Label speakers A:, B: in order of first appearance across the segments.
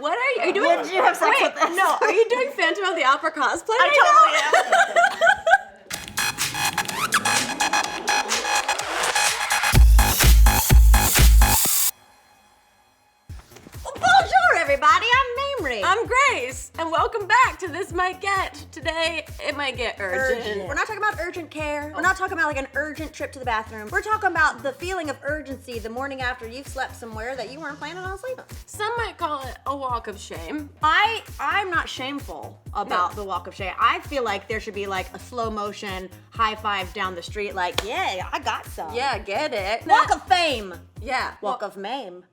A: What are you? Are you doing?
B: Did you have sex with this?
A: No. Are you doing Phantom of the Opera cosplay?
B: I totally am. Bonjour, everybody. I'm Mamrie.
A: I'm Grace, and welcome back to This Might Get. Today, it might get urgent.
B: We're not talking about urgent care. We're not talking about like an urgent trip to the bathroom. We're talking about the feeling of urgency the morning after you've slept somewhere that you weren't planning on sleeping.
A: Some might call it a walk of shame.
B: I'm not shameful about the walk of shame. I feel like there should be like a slow motion high five down the street, like, yeah, I got some.
A: Yeah, get it.
B: Walk of fame.
A: Yeah.
B: Walk of mame.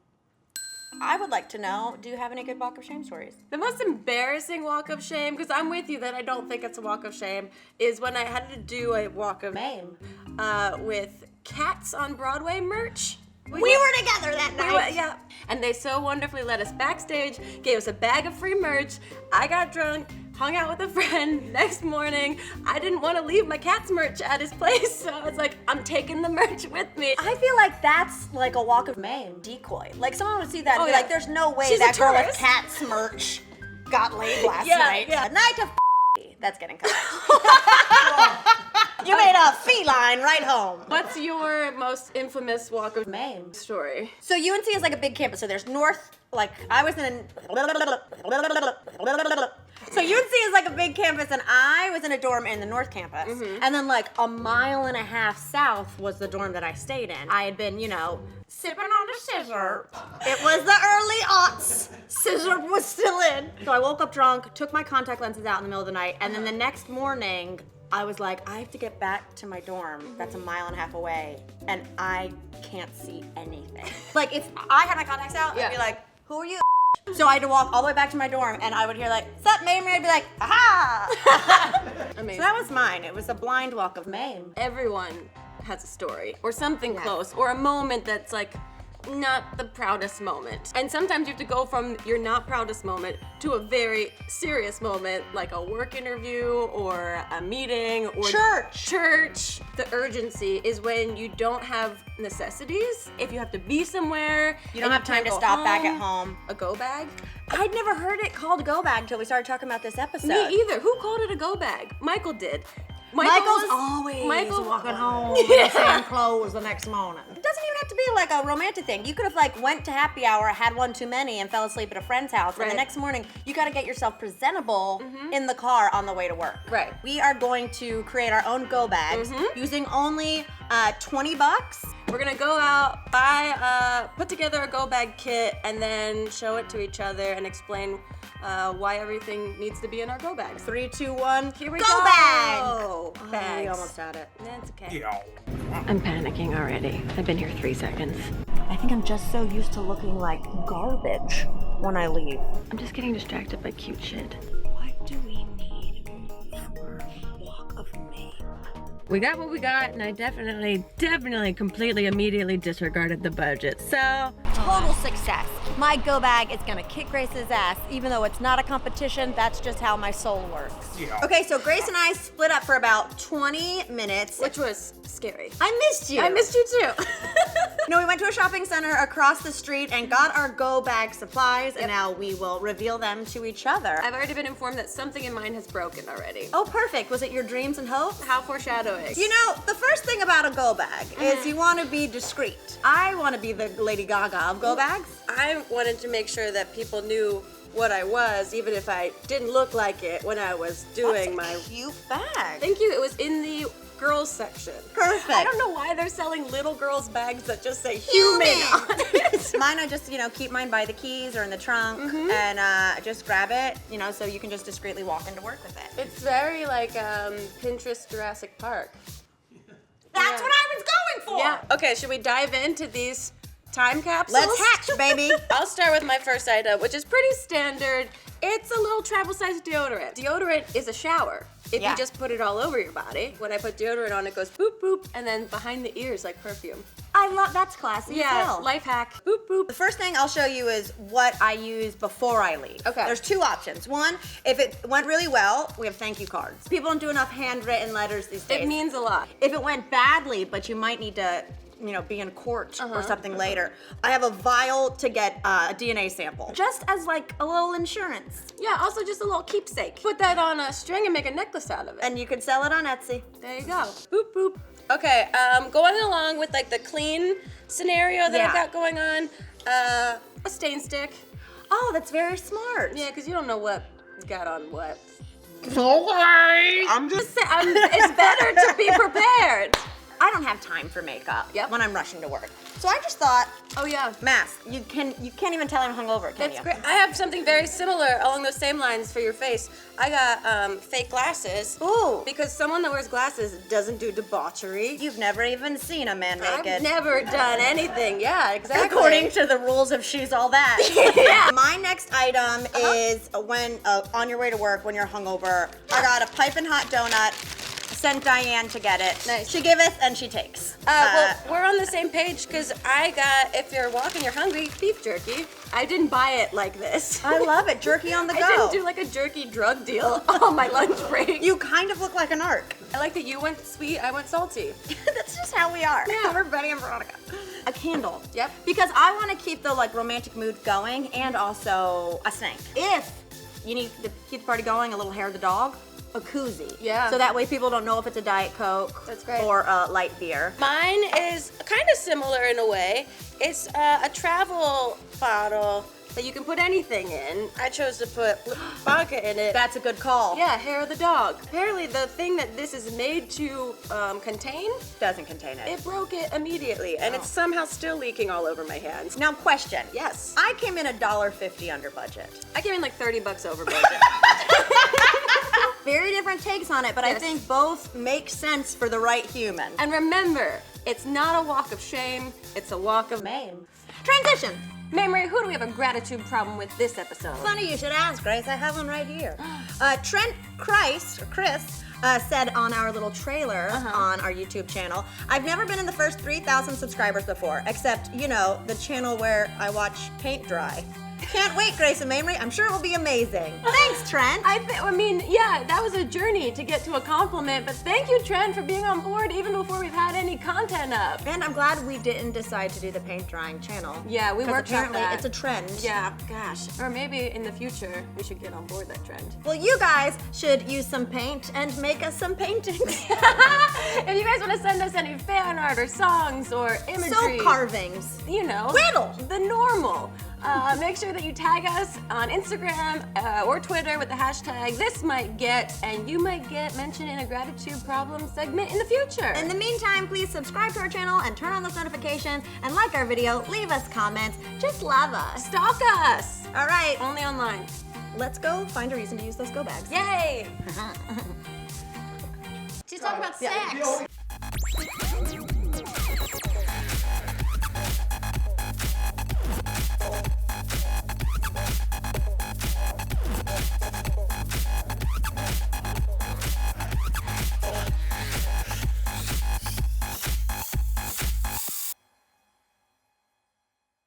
B: I would like to know, do you have any good walk of shame stories?
A: The most embarrassing walk of shame, because I'm with you that I don't think it's a walk of shame, is when I had to do a walk of
B: Mame.
A: With Cats on Broadway merch.
B: We were together that night.
A: Yeah. And they so wonderfully let us backstage, gave us a bag of free merch. I got drunk, hung out with a friend. Next morning, I didn't want to leave my Cats merch at his place, so I was like, I'm taking the merch with me.
B: I feel like that's like a walk of mame decoy. Like someone would see that and be like, there's no way
A: She's
B: that
A: a
B: girl with
A: tourist.
B: Cats merch got laid last night.
A: Yeah.
B: A night of that's getting cut. You made a feline right home.
A: What's your most infamous walk of
B: Mame
A: story?
B: So UNC is like a big campus. So there's north, like I was in So UNC is like a big campus and I was in a dorm in the North Campus.
A: Mm-hmm.
B: And then like a mile and a half south was the dorm that I stayed in. I had been, sipping on a scissor. It was the early aughts. Scissor was still in. So I woke up drunk, took my contact lenses out in the middle of the night, and then the next morning, I was like, I have to get back to my dorm that's a mile and a half away, and I can't see anything. Like, if I had my contacts out, I'd be like, who are you? So I had to walk all the way back to my dorm, and I would hear like, sup, Mamrie? I'd be like, aha!
A: Amazing.
B: So that was mine. It was a blind walk of Mame.
A: Everyone has a story or something close or a moment that's like not the proudest moment. And sometimes you have to go from your not proudest moment to a very serious moment, like a work interview or a meeting or church. The urgency is when you don't have necessities. If you have to be somewhere,
B: You don't have time to stop back at home.
A: A go bag?
B: I'd never heard it called a go bag until we started talking about this episode.
A: Me either. Who called it a go bag? Michael did.
B: Michael's always walking home with the same clothes the next morning. It doesn't even have to be like a romantic thing. You could have like went to happy hour, had one too many, and fell asleep at a friend's house. And the next morning, you got to get yourself presentable in the car on the way to work.
A: Right.
B: We are going to create our own go bags using only $20.
A: We're gonna go out, buy, put together a go bag kit, and then show it to each other and explain why everything needs to be in our go bags.
B: 3, 2, 1.
A: Here we
B: go
A: go.
B: bag.
A: Oh,
B: We almost had it.
A: That's okay.
C: I'm panicking already. I've been here 3 seconds.
B: I think I'm just so used to looking like garbage when I leave.
C: I'm just getting distracted by cute shit.
B: What do we need for walk of Mame?
C: We got what we got, and I definitely, completely, immediately disregarded the budget. So,
B: Total success. My go bag is gonna kick Grace's ass, even though it's not a competition. That's just how my soul works. Yeah. Okay, so Grace and I split up for about 20 minutes.
A: Which was scary.
B: I missed you.
A: I missed you too.
B: No, we went to a shopping center across the street and got our go bag supplies, and now we will reveal them to each other.
A: I've already been informed that something in mine has broken already.
B: Oh, perfect. Was it your dreams and hopes?
A: How foreshadowing.
B: You know, the first thing about a go bag is you want to be discreet. I want to be the Lady Gaga of go bags.
A: I wanted to make sure that people knew what I was, even if I didn't look like it when I was doing
B: That's a cute bag.
A: Thank you. It was in the girls section.
B: Perfect.
A: I don't know why they're selling little girls bags that just say human on it.
B: Mine, I just, keep mine by the keys or in the trunk and just grab it, so you can just discreetly walk into work with it.
A: It's very like Pinterest Jurassic Park.
B: That's what I was going for.
A: Yeah. Okay, should we dive into these time capsules?
B: Let's hatch, baby.
A: I'll start with my first item, which is pretty standard. It's a little travel-sized deodorant. Deodorant is a shower. If you just put it all over your body. When I put deodorant on, it goes boop, boop, and then behind the ears like perfume.
B: I love, that's classy as
A: Yeah,
B: hell.
A: life hack. Boop, boop.
B: The first thing I'll show you is what I use before I leave.
A: Okay.
B: There's two options. One, if it went really well, we have thank you cards. People don't do enough handwritten letters these days.
A: It means a lot.
B: If it went badly, but you might need to be in court or something later, I have a vial to get a DNA sample. Just as like a little insurance.
A: Yeah, also just a little keepsake. Put that on a string and make a necklace out of it.
B: And you could sell it on Etsy.
A: There you go. Boop, boop. Okay, going along with like the clean scenario that I've got going on, a stain stick.
B: Oh, that's very smart.
A: Yeah, because you don't know what got on what.
D: Okay.
A: I'm just saying, it's better to be prepared.
B: I don't have time for makeup when I'm rushing to work. So I just thought,
A: oh yeah,
B: mask. You can't even tell I'm hungover, can you?
A: That's great. I have something very similar along those same lines for your face. I got fake glasses.
B: Ooh.
A: Because someone that wears glasses doesn't do debauchery.
B: You've never even seen a man naked.
A: I've never done anything. Yeah, exactly.
B: According to the rules of She's All That.
A: Yeah.
B: My next item is when on your way to work when you're hungover. I got a piping hot donut. Sent Diane to get it.
A: Nice.
B: She giveth and she takes.
A: Well, we're on the same page because I got, if you're walking, you're hungry, beef jerky. I didn't buy it like this.
B: I love it. Jerky on the go.
A: I didn't do like a jerky drug deal on my lunch break.
B: You kind of look like an arc.
A: I like that you went sweet, I went salty.
B: That's just how we are.
A: Yeah.
B: We're Betty and Veronica. A candle.
A: Yep.
B: Because I want to keep the like romantic mood going and also a snack. If you need to keep the party going, a little hair of the dog. A koozie.
A: Yeah.
B: So that way people don't know if it's a Diet Coke
A: That's great.
B: or a light beer.
A: Mine is kind of similar in a way. It's a travel bottle that you can put anything in. I chose to put vodka in it.
B: That's a good call.
A: Yeah, hair of the dog. Apparently the thing that this is made to contain,
B: Doesn't contain it.
A: it broke it immediately and it's somehow still leaking all over my hands.
B: Now question.
A: Yes.
B: I came in $1.50 under budget.
A: I came in like $30 over budget.
B: Very different takes on it, but I
A: Yes.
B: think both make sense for the right human.
A: And remember, it's not a walk of shame, it's a walk of
B: Mame. Transition.
A: Mamrie, who do we have a gratitude problem with this episode?
B: Funny you should ask, Grace. I have one right here. Trent Chris said on our little trailer on our YouTube channel, I've never been in the first 3,000 subscribers before, except, the channel where I watch paint dry. Can't wait, Grace and Mamrie. I'm sure it will be amazing. Thanks, Trent.
A: Yeah, that was a journey to get to a compliment, but thank you, Trent, for being on board even before we've had any content up.
B: And I'm glad we didn't decide to do the paint drying channel.
A: Yeah, we worked on
B: apparently
A: that.
B: it's a trend.
A: Yeah, gosh. Or maybe in the future, we should get on board that trend.
B: Well, you guys should use some paint and make us some paintings.
A: If you guys want to send us any fan art or songs or imagery,
B: Soap carvings.
A: Riddle, the normal. Make sure that you tag us on Instagram or Twitter with the hashtag #ThisMightGet, and you might get mentioned in a gratitude problem segment in the future.
B: In the meantime, please subscribe to our channel and turn on those notifications and like our video, leave us comments, just love us.
A: Stalk us.
B: All right,
A: Only online.
B: let's go find a reason to use those go bags.
A: Yay!
B: She's talking about sex.